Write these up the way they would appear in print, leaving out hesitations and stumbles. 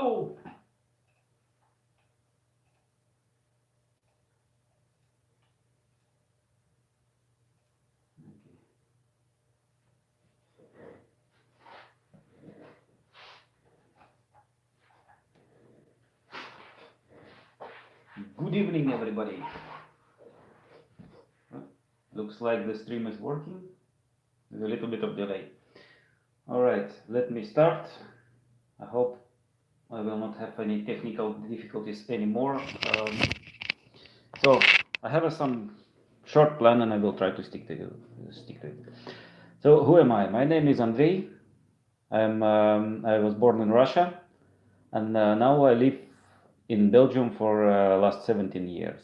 go! Good evening, everybody. Looks like the stream is working. There's a little bit of delay. All right, let me start. I hope I will not have any technical difficulties anymore. So I have some short plan, and I will try to stick to it. So who am I? My name is Andrei. I was born in Russia, and now I live in Belgium for last 17 years.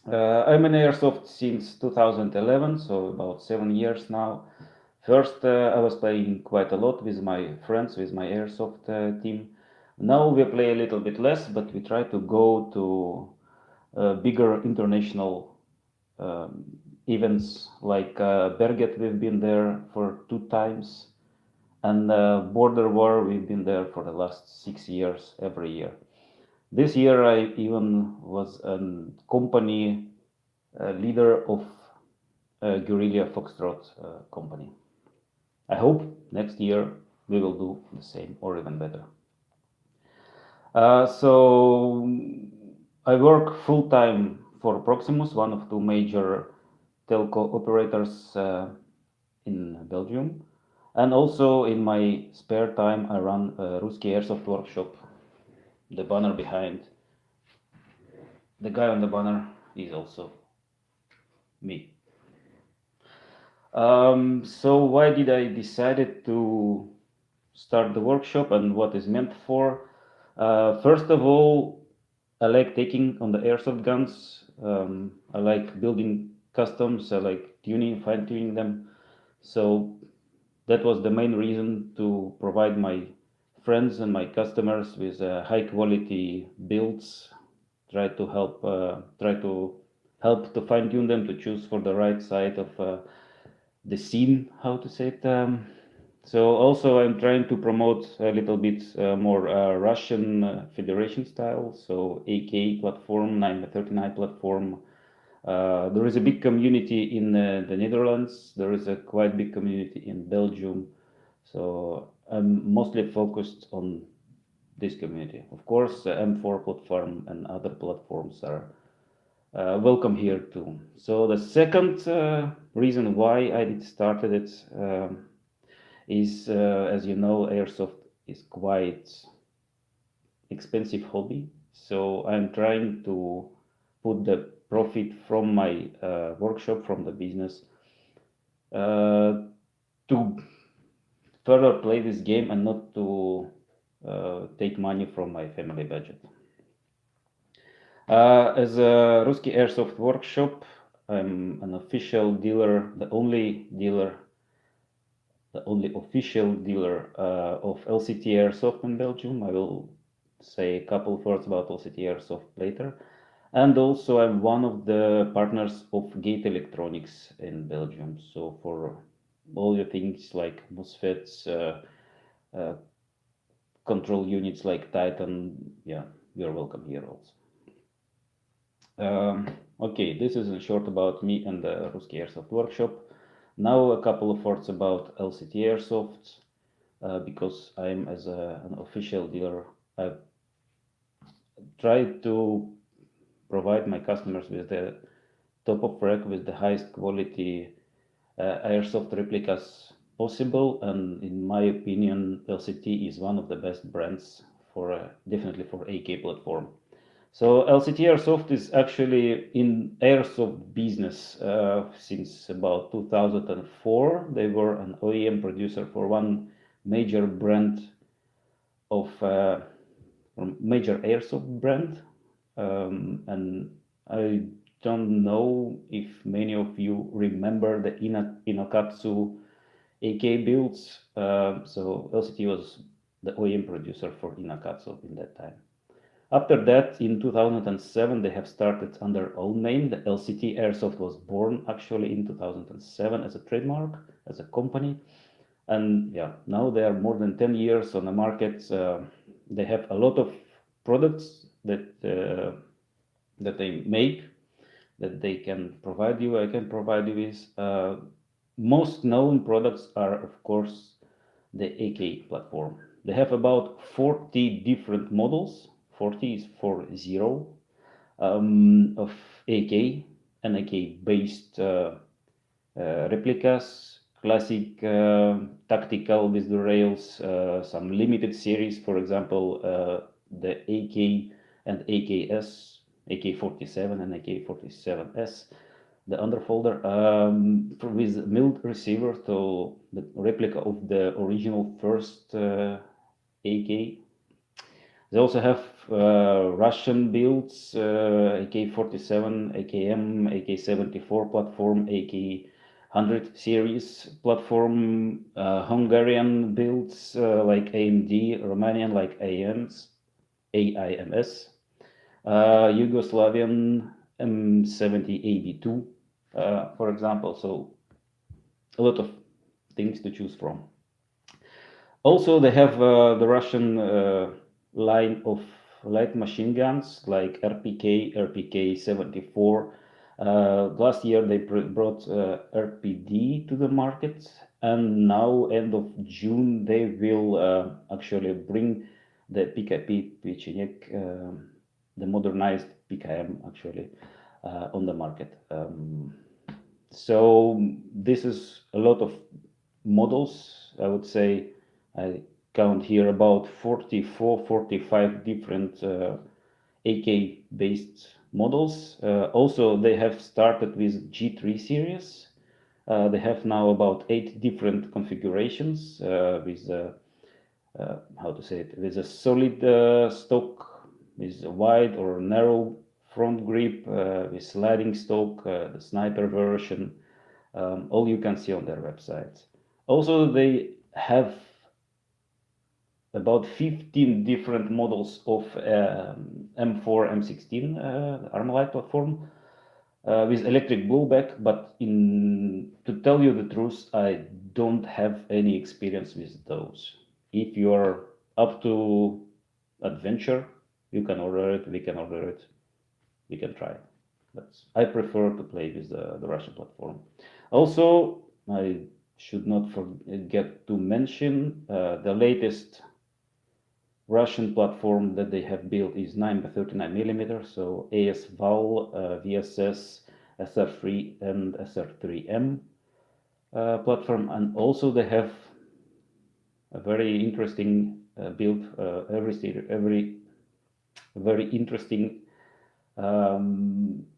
I'm in Airsoft since 2011, so about 7 years now. First, I was playing quite a lot with my friends, with my Airsoft team. Now we play a little bit less, but we try to go to bigger international events like Berget. We've been there for 2 times, and Border War. We've been there for the last 6 years every year. This year, I even was a company leader of Guerrilla Foxtrot company. I hope next year we will do the same or even better. So I work full time for Proximus, one of two major telco operators in Belgium. And also in my spare time, I run a Russky Airsoft workshop. The banner behind, the guy on the banner is also me. So why did I decided to start the workshop and what is meant for? First of all, I like taking on the airsoft guns. I like building customs. I like tuning, fine tuning them. So that was the main reason to provide my friends and my customers with high quality builds. Try to help to fine tune them to choose for the right side of the scene, how to say it. So also I'm trying to promote a little bit more Russian Federation style, so AK platform, 9x39 platform. There is a big community in the Netherlands. There is a quite big community in Belgium. So I'm mostly focused on this community. Of course, M4 platform and other platforms are welcome here too. So the second reason why I did started it is, as you know, airsoft is quite expensive hobby. So I'm trying to put the profit from my workshop, from the business, to further play this game and not to take money from my family budget. As a Russky Airsoft workshop, I'm an official dealer, the only official dealer of LCTairsoft in Belgium. I will say a couple of words about LCTairsoft later. And also I'm one of the partners of Gate Electronics in Belgium. So for all the things like MOSFETs, control units like Titan, yeah, you're welcome here also. Okay, this is in short about me and the Russky Airsoft workshop. Now a couple of words about LCTairsoft, because I'm as an official dealer, I've tried to provide my customers with the top of rack, with the highest quality airsoft replicas possible, and in my opinion, LCT is one of the best brands for definitely for AK platform. So LCTairsoft is actually in airsoft business since about 2004. They were an OEM producer for one major brand of major airsoft brand, and I don't know if many of you remember the Inokatsu AK builds. So LCT was the OEM producer for Inokatsu in that time. After that, in 2007, they have started under their own name. The LCTairsoft was born actually in 2007 as a trademark, as a company. And yeah, now they are more than 10 years on the market. They have a lot of products that they make that they can provide you. I can provide you with. Most known products are, of course, the AK platform. They have about 40 different models. 40 is 40 of AK and AK based replicas, classic tactical with the rails, some limited series, for example, the AK and AKS, AK-47 and AK-47S, the underfolder with milled receiver, so the replica of the original first AK. They also have Russian builds, AK-47, AKM, AK-74 platform, AK-100 series platform, Hungarian builds like AMD, Romanian like AIMS, Yugoslavian M70AB2, for example. So a lot of things to choose from. Also, they have the Russian line of light machine guns like RPK, RPK-74. Last year they brought RPD to the market, and now end of June they will actually bring the PKP Pechenik, the modernized PKM actually on the market. So this is a lot of models. I would say I count here about 44, 45 different AK based models. Also, they have started with G3 series. They have now about 8 different configurations with how to say it, with a solid stock, with a wide or narrow front grip, with sliding stock, the sniper version. All you can see on their website. Also, they have about 15 different models of M4, M16 Armalite platform with electric blowback, but to tell you the truth, I don't have any experience with those. If you are up to adventure, you can order it, we can order it, we can try. But I prefer to play with the Russian platform. Also, I should not forget to mention the latest Russian platform that they have built is 9 by 39 millimeters, so AS-VAL, VSS, SR3 and SR3M platform, and also they have a very interesting build, every very interesting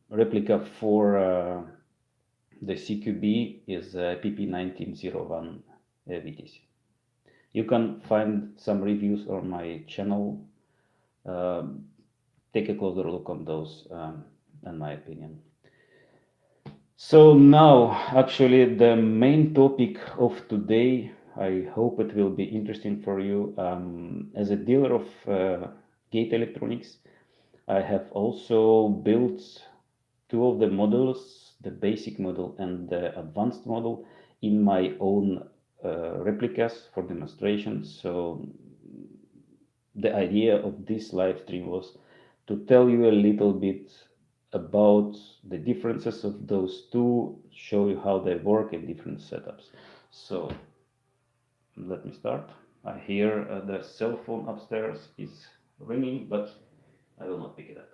replica for the CQB is PP1901 VTC. You can find some reviews on my channel. Take a closer look on those, in my opinion. So now, actually, the main topic of today, I hope it will be interesting for you. As a dealer of gate electronics, I have also built two of the models, the basic model and the advanced model, in my own replicas for demonstration. So the idea of this live stream was to tell you a little bit about the differences of those two, show you how they work in different setups. So let me start. I hear the cell phone upstairs is ringing, but I will not pick it up.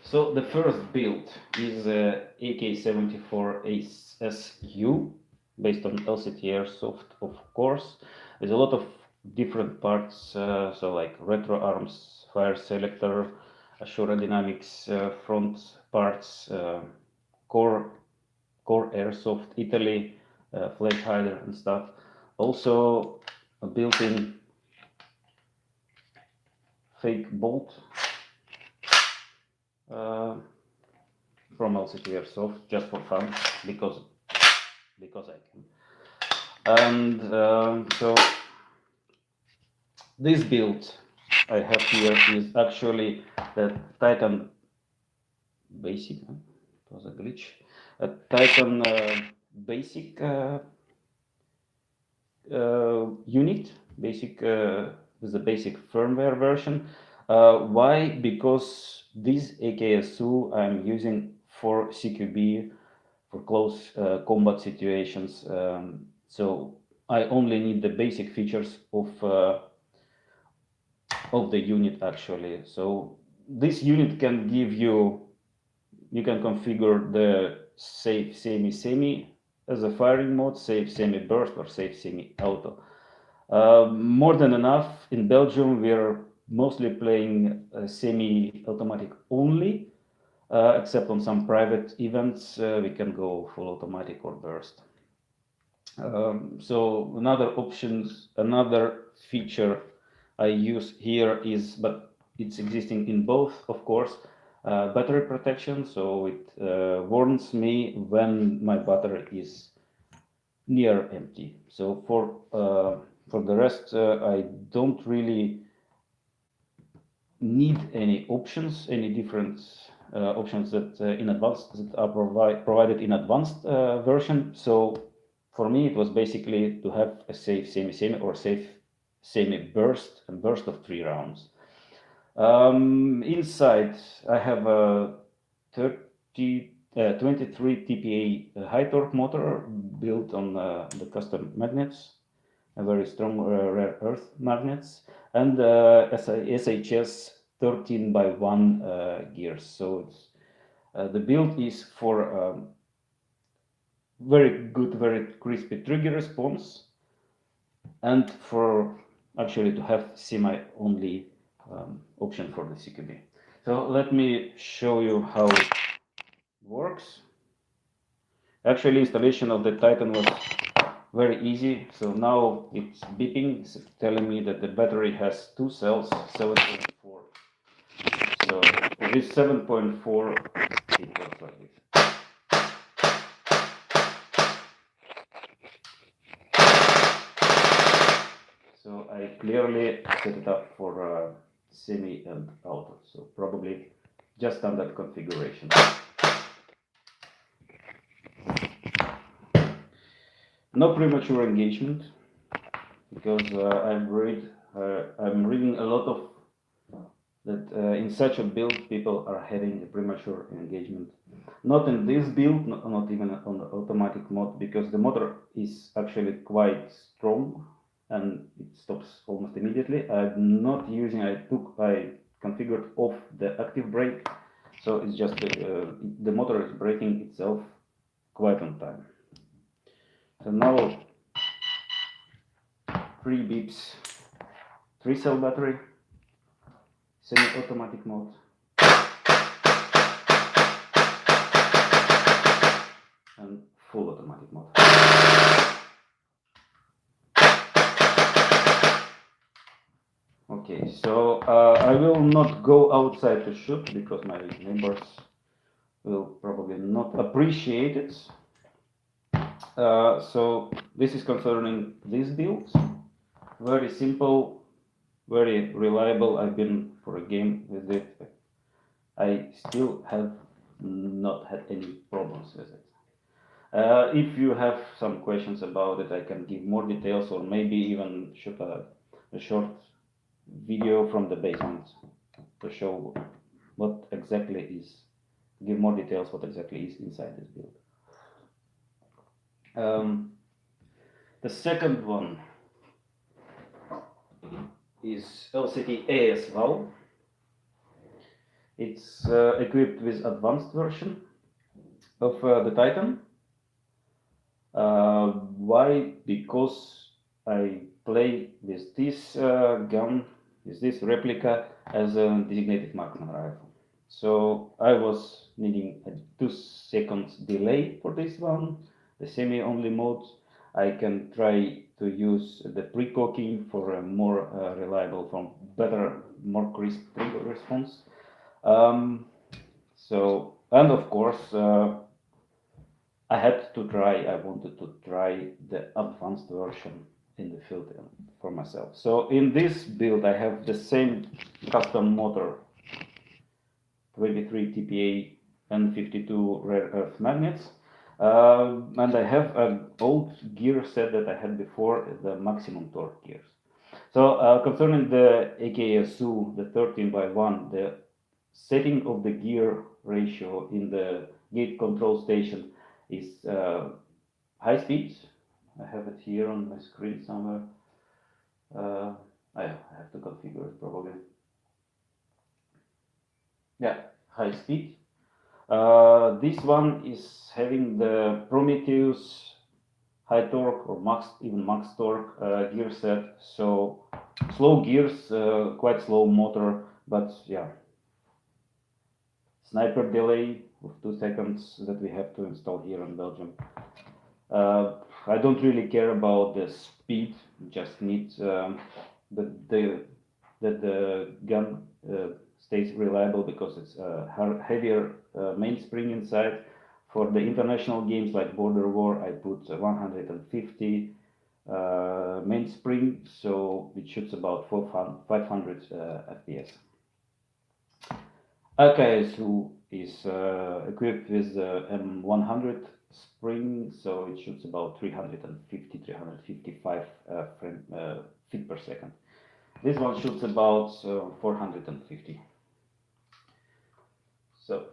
So the first build is AK-74SU, based on LCTairsoft, of course. There's a lot of different parts, so like retro arms, fire selector, Ashura Dynamics front parts, core airsoft Italy, flag hider and stuff. Also a built-in fake bolt from LCTairsoft, just for fun, because I can. And so this build I have here is actually the Titan Basic. It was a glitch. A Titan Basic unit basic with the basic firmware version. Why? Because this AKSU I'm using for CQB, for close combat situations. So I only need the basic features of the unit actually. So this unit can give you can configure the safe semi as a firing mode, safe semi burst, or safe semi auto. More than enough. In Belgium, we're mostly playing semi automatic only, except on some private events, we can go full automatic or burst. So another feature I use here is, but it's existing in both, of course, battery protection. So it warns me when my battery is near empty. So for the rest, I don't really need any options, any different options that in advanced that are provided in advanced version. So for me, it was basically to have a safe semi or safe semi burst, a burst of 3 rounds. Inside, I have a 23 TPA high torque motor built on the custom magnets, a very strong rare earth magnets, and SHS 13 by 1 gears. So it's, the build is for very good, very crispy trigger response, and for actually to have semi-only option for the CQB. So let me show you how it works. Actually, installation of the Titan was very easy. So now it's beeping, it's telling me that the battery has 2 cells, 7.4. So this 7.4, it works like this. So I clearly set it up for semi and auto. So probably just standard configuration. No premature engagement, because I'm reading a lot of that in such a build people are having a premature engagement. Not in this build, not even on the automatic mode, because the motor is actually quite strong and it stops almost immediately. I'm not using, I configured off the active brake, so it's just the motor is braking itself quite on time. So now 3 beeps, 3 cell battery, semi-automatic mode, and full automatic mode. Okay, so I will not go outside to shoot because my neighbors will probably not appreciate it. So this is concerning this build. Very simple, very reliable. I've been for a game with it. I still have not had any problems with it. If you have some questions about it, I can give more details, or maybe even shoot a short video from the basement to show what exactly is, give more details what exactly is inside this build. The second one is LCT valve. It's equipped with advanced version of the Titan. Why? Because I play with this gun, with this replica, as a designated marksman rifle. So I was needing a 2 seconds delay for this one, the semi-only mode. I can try to use the pre-cocking for a more reliable, from better, more crisp trigger response. So, and of course, I wanted to try the advanced version in the field for myself. So in this build, I have the same custom motor, 23 TPA and 52 rare earth magnets. And I have an old gear set that I had before, the maximum torque gears. So concerning the AKSU, the 13x1, the setting of the gear ratio in the gate control station is high speed. I have it here on my screen somewhere. I have to configure it probably. Yeah, high speed. This one is having the Prometheus high torque or even max torque gear set. So slow gears, quite slow motor, but yeah, sniper delay of 2 seconds that we have to install here in Belgium. I don't really care about the speed, just need that the gun stays reliable because it's a heavier mainspring inside. For the international games like Border War, I put 150 mainspring, so it shoots about 500 FPS. AKSU is equipped with M100 spring, so it shoots about 350, 355 feet per second. This one shoots about 450. So,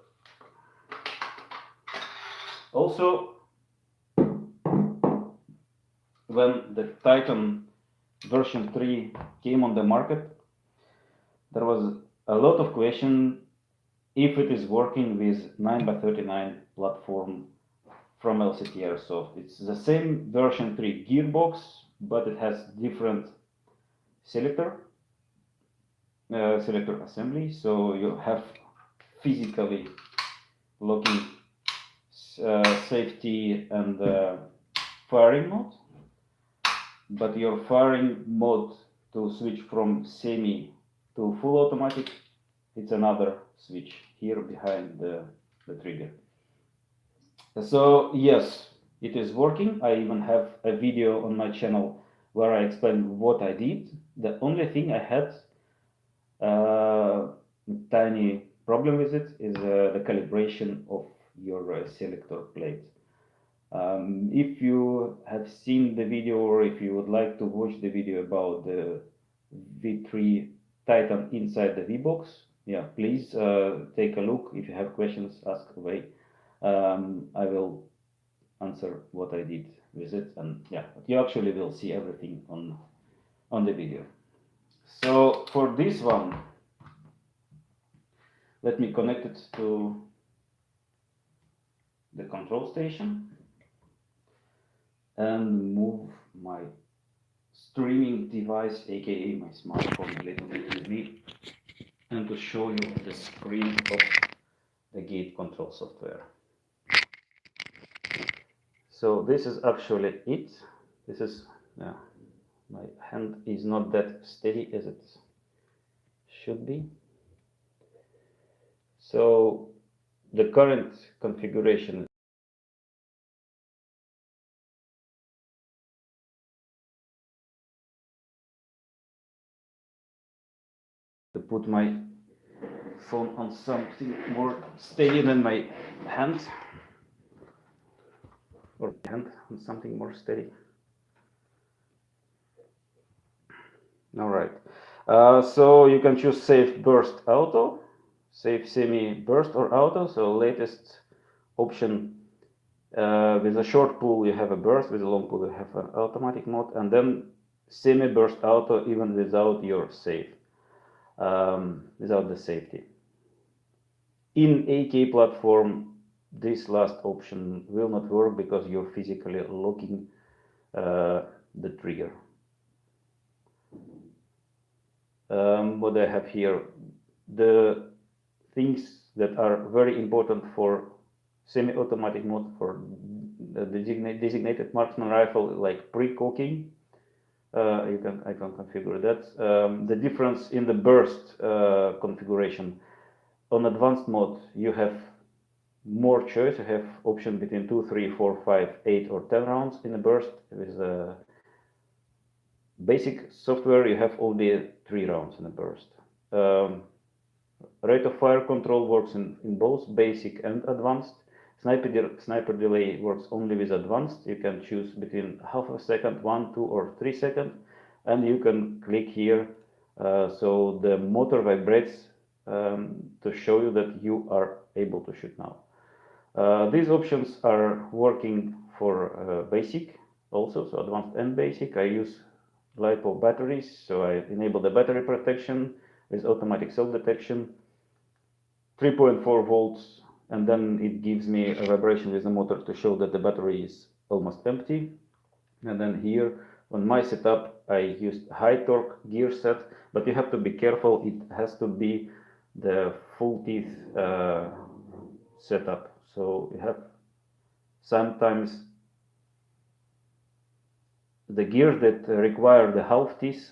also, when the Titan version 3 came on the market, there was a lot of question if it is working with 9x39 platform from LCTairsoft. It's the same version 3 gearbox, but it has different selector assembly, so you have physically locking safety and firing mode, but your firing mode to switch from semi to full automatic, it's another switch here behind the trigger. So yes, it is working. I even have a video on my channel where I explain what I did. The only thing I had tiny problem with it is the calibration of your selector plate. If you have seen the video or if you would like to watch the video about the V3 Titan inside the V-Box, yeah, please take a look. If you have questions, ask away. I will answer what I did with it, and yeah, you actually will see everything on the video. So for this one, let me connect it to the control station and move my streaming device, aka my smartphone, a little bit with me, and to show you the screen of the gate control software. So this is actually it. This is, my hand is not that steady as it should be. So the current configuration to put my phone on something more steady than my hand, or hand on something more steady. All right. So you can choose safe burst auto, safe semi burst or auto. So latest option, with a short pull you have a burst, with a long pull you have an automatic mode, and then semi burst auto even without your safe, without the safety. In AK platform, this last option will not work because you're physically locking the trigger. What I have here, the things that are very important for semi-automatic mode, for the designated marksman rifle, like pre-cocking, I can configure that. The difference in the burst configuration. On advanced mode, you have more choice. You have option between 2, 3, 4, 5, 8, or 10 rounds in a burst. With basic software, you have only 3 rounds in a burst. Rate of fire control works in both basic and advanced. Sniper delay works only with advanced. You can choose between half a second, 1, 2, or 3 seconds. and you can click here so the motor vibrates to show you that you are able to shoot now. These options are working for basic also, so advanced and basic. I use LiPo batteries, so I enable the battery protection with automatic self detection, 3.4 volts, and then it gives me a vibration with the motor to show that the battery is almost empty. And then here on my setup I used high torque gear set, but you have to be careful, it has to be the full teeth setup. So you have sometimes the gears that require the half teeth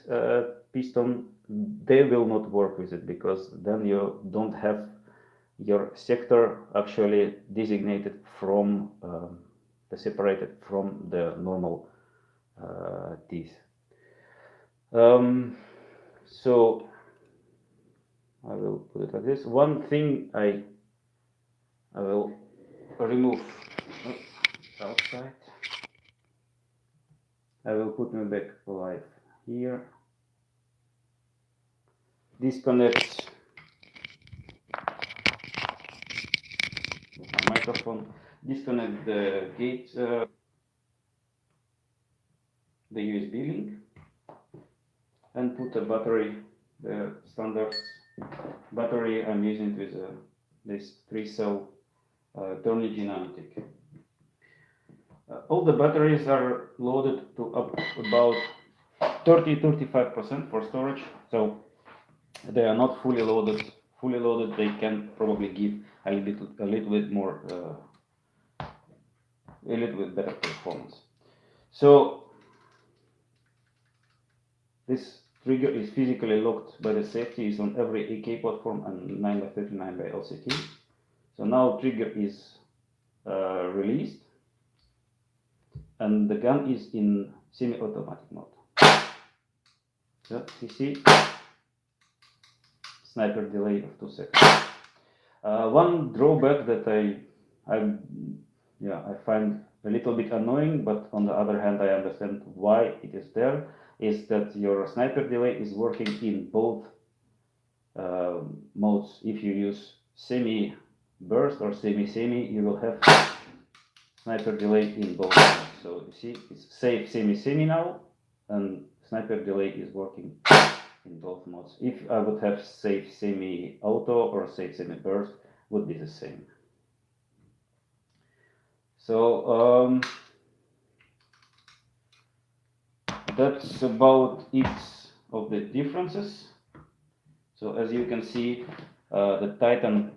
piston, they will not work with it, because then you don't have your sector actually designated from separated from the normal teeth. So I will put it like this. One thing I will remove outside. I will put my back light here. Disconnect my microphone. Disconnect the gate, the USB link, and put a battery, the standard battery I'm using with this 3-cell Turnigy Nanotech. All the batteries are loaded to up about 30-35% for storage, so they are not fully loaded. Fully loaded, they can probably give a little bit more, a little bit better performance. So this trigger is physically locked by the safeties on every AK platform and 9x39 by LCT. So now trigger is released, and the gun is in semi-automatic mode. So you see, sniper delay of 2 seconds. One drawback that I find a little bit annoying, but on the other hand I understand why it is there, is that your sniper delay is working in both modes. If you use semi burst or semi, you will have sniper delay in both modes. So you see, it's safe semi now, and sniper delay is working in both modes. If I would have safe semi auto or safe semi burst, would be the same. So that's about it of the differences. So as you can see, the Titan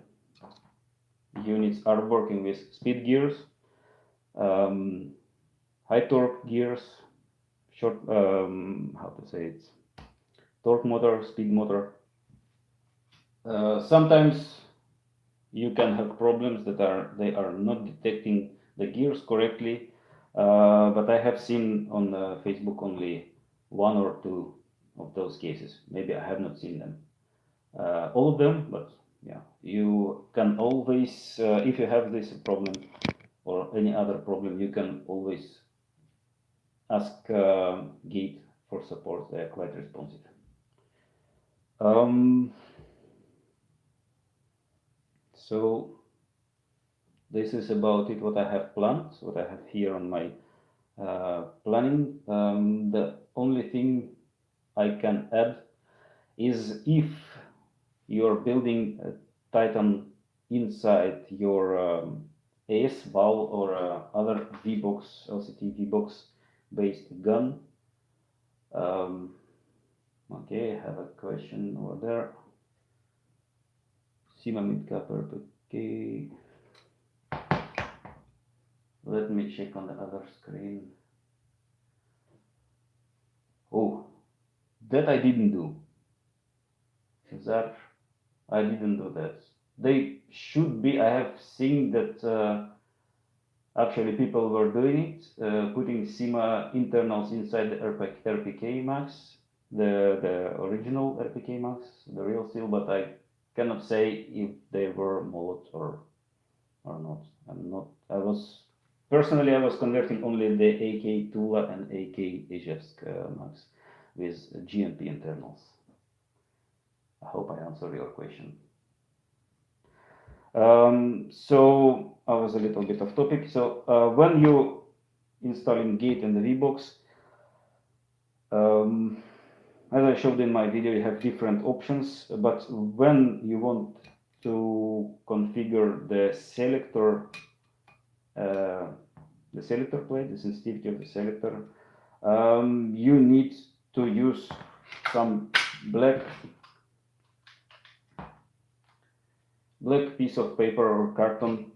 units are working with speed gears, high torque gears, short, how to say it, torque motor, speed motor. Sometimes you can have problems that they are not detecting the gears correctly, but I have seen on Facebook only 1 or 2 of those cases. Maybe I have not seen them, all of them, but yeah, you can always, if you have this problem or any other problem, you can always ask Gate for support. They are quite responsive. So this is about it, what I have planned, what I have here on my planning. The only thing I can add is, if you're building a Titan inside your AS Val or other V-Box, LCT V-Box based gun. Okay, I have a question over there. Sima mid-capper, okay. Let me check on the other screen. Oh, that I didn't do. That I didn't do that. They should be. I have seen that actually people were doing it, putting SIMA internals inside the RPK Max, the original RPK Max, the real steel, but I cannot say if they were molded or not. I'm not. I was personally, I was converting only the AK Tula and AK Ijevsk Max. with GNP internals. I hope I answered your question. So I was a little bit off topic. So when you installing Git and the VBox, as I showed in my video, you have different options, but when you want to configure the selector plate, the sensitivity of the selector, you need to use some black piece of paper or carton.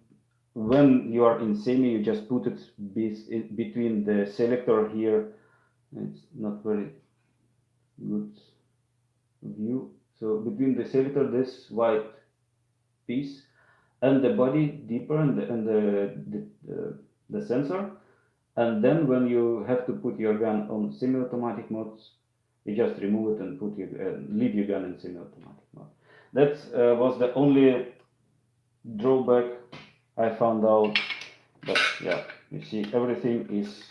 When you are in semi, you just put it between the selector here. It's not very good view. So between the selector, this white piece, and the body deeper, and the sensor. And then when you have to put your gun on semi-automatic mode, you just remove it and leave your gun in semi-automatic mode. That was the only drawback I found out. But yeah, you see, everything is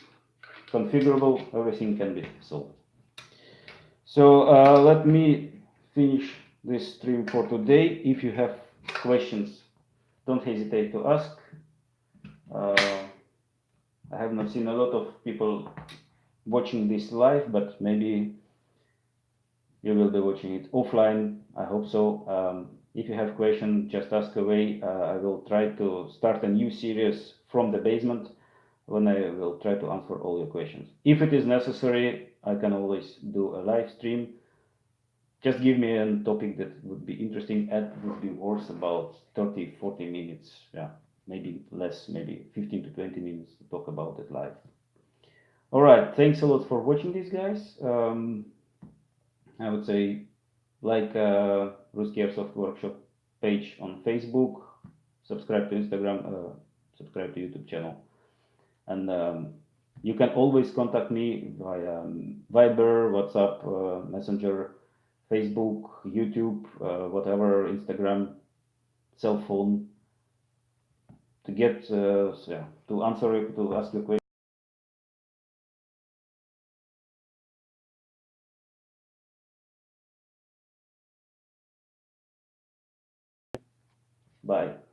configurable, everything can be solved. So let me finish this stream for today. If you have questions, don't hesitate to ask. I have not seen a lot of people watching this live, but maybe you will be watching it offline. I hope so. If you have questions, just ask away. I will try to start a new series from the basement when I will try to answer all your questions. If it is necessary, I can always do a live stream. Just give me a topic that would be interesting and would be worth about 30-40 minutes. Yeah, maybe less, maybe 15 to 20 minutes to talk about it live. All right, thanks a lot for watching this, guys. I would say like Russky Airsoft workshop page on Facebook, subscribe to Instagram, subscribe to YouTube channel, and you can always contact me via Viber, WhatsApp, Messenger, Facebook, YouTube, whatever, Instagram, cell phone, to get to answer, to ask your question. Bye.